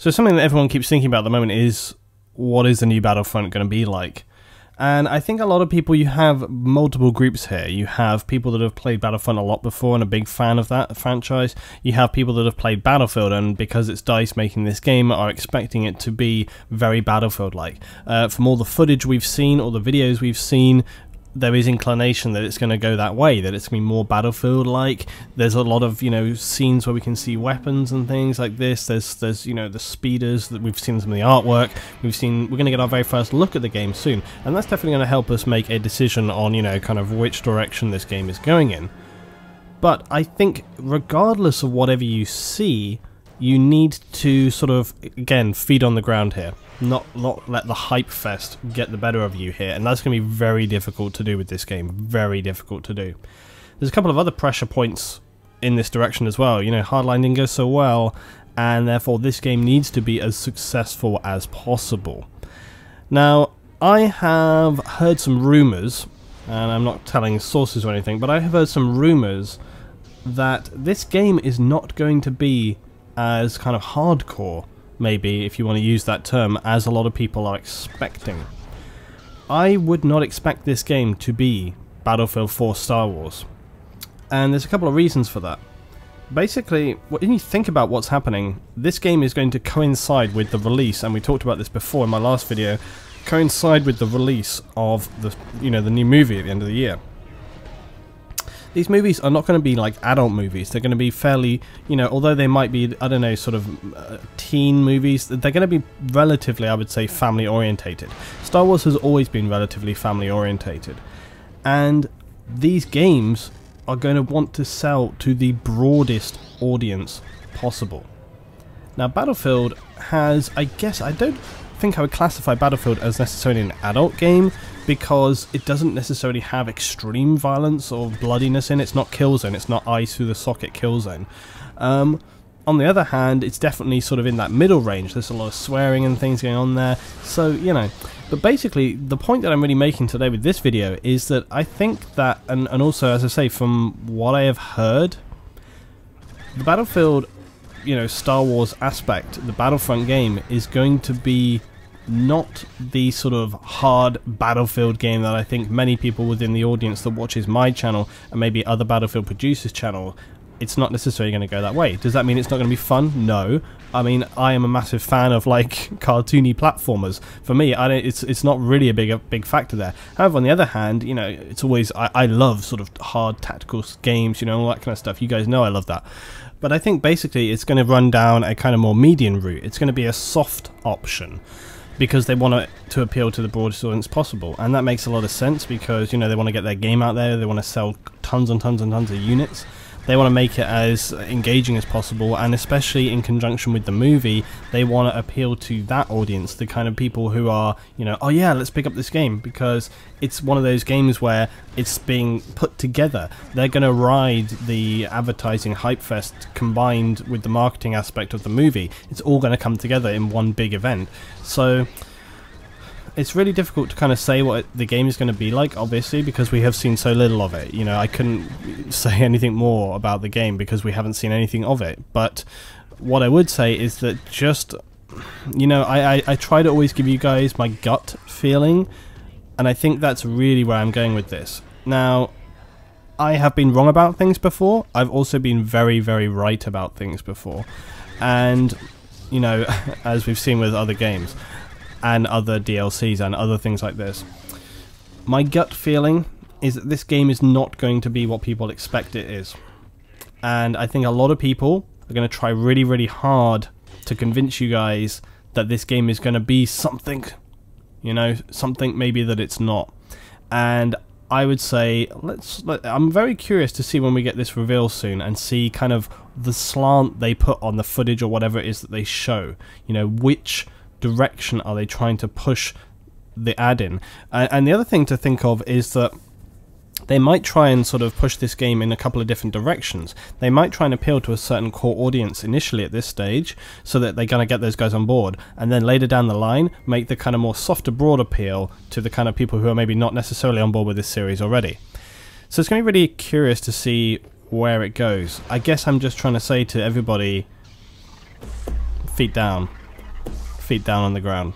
So something that everyone keeps thinking about at the moment is, what is the new Battlefront going to be like? And I think a lot of people, you have multiple groups here. You have people that have played Battlefront a lot before and a big fan of that franchise. You have people that have played Battlefield and because it's DICE making this game are expecting it to be very Battlefield-like. From all the footage we've seen, all the videos we've seen, there is inclination that it's going to go that way, that it's going to be more Battlefield-like. There's a lot of, scenes where we can see weapons and things like this. There's the speeders that we've seen some of the artwork. We're going to get our very first look at the game soon, and that's definitely going to help us make a decision on, kind of which direction this game is going in. But I think regardless of whatever you see, you need to sort of, again, feet on the ground here. Not let the hype fest get the better of you here, and that's going to be very difficult to do with this game. Very difficult to do. There's a couple of other pressure points in this direction as well. Hardline didn't go so well, and therefore this game needs to be as successful as possible. Now, I have heard some rumours, and I'm not telling sources or anything, but I have heard some rumours that this game is not going to be as kind of hardcore, maybe, if you want to use that term, as a lot of people are expecting. I would not expect this game to be Battlefield 4 Star Wars. And there's a couple of reasons for that. Basically, when you think about what's happening, this game is going to coincide with the release, and we talked about this before in my last video, coincide with the release of the new movie at the end of the year. These movies are not going to be like adult movies. They're going to be fairly, although they might be, I don't know, sort of teen movies, they're going to be relatively, I would say, family orientated. Star Wars has always been relatively family orientated. And these games are going to want to sell to the broadest audience possible. Now, Battlefield has, I guess, I don't think I would classify Battlefield as necessarily an adult game, because it doesn't necessarily have extreme violence or bloodiness in it. It's not Killzone, it's not eyes through the socket Killzone. On the other hand, it's definitely sort of in that middle range. There's a lot of swearing and things going on there, so, But basically, the point that I'm really making today with this video is that I think that, and also, as I say, from what I have heard, the Battlefield, Star Wars aspect, the Battlefront game, is going to be not the sort of hard Battlefield game that I think many people within the audience that watches my channel and maybe other Battlefield producers' channel, it's not necessarily going to go that way. Does that mean it's not going to be fun? No. I mean, I am a massive fan of like cartoony platformers. For me, it's not really a big factor there. However, on the other hand, it's always, I love sort of hard tactical games, all that kind of stuff. You guys know I love that. But I think basically it's going to run down a kind of more median route. It's going to be a soft option, because they want it to appeal to the broadest audience possible. And that makes a lot of sense because, they want to get their game out there, they want to sell tons and tons and tons of units. They want to make it as engaging as possible, and especially in conjunction with the movie, they want to appeal to that audience, the kind of people who are, oh yeah, let's pick up this game, because it's one of those games where it's being put together. They're going to ride the advertising hype fest combined with the marketing aspect of the movie. It's all going to come together in one big event. So it's really difficult to kind of say what the game is going to be like, obviously, because we have seen so little of it. I couldn't say anything more about the game because we haven't seen anything of it. But what I would say is that just, I try to always give you guys my gut feeling, and I think that's really where I'm going with this. Now, I have been wrong about things before. I've also been very, very right about things before. And, as we've seen with other games and other DLCs and other things like this, my gut feeling is that this game is not going to be what people expect it is. And I think a lot of people are going to try really, really hard to convince you guys that this game is going to be something, something maybe that it's not. And I would say, I'm very curious to see when we get this reveal soon and see kind of the slant they put on the footage or whatever it is that they show. Which direction are they trying to push the ad in? And the other thing to think of is that they might try and sort of push this game in a couple of different directions. They might try and appeal to a certain core audience initially at this stage, so that they're going to get those guys on board, and then later down the line make the kind of more softer, broad appeal to the kind of people who are maybe not necessarily on board with this series already. So it's going to be really curious to see where it goes. I guess I'm just trying to say to everybody, feet down. feet down on the ground.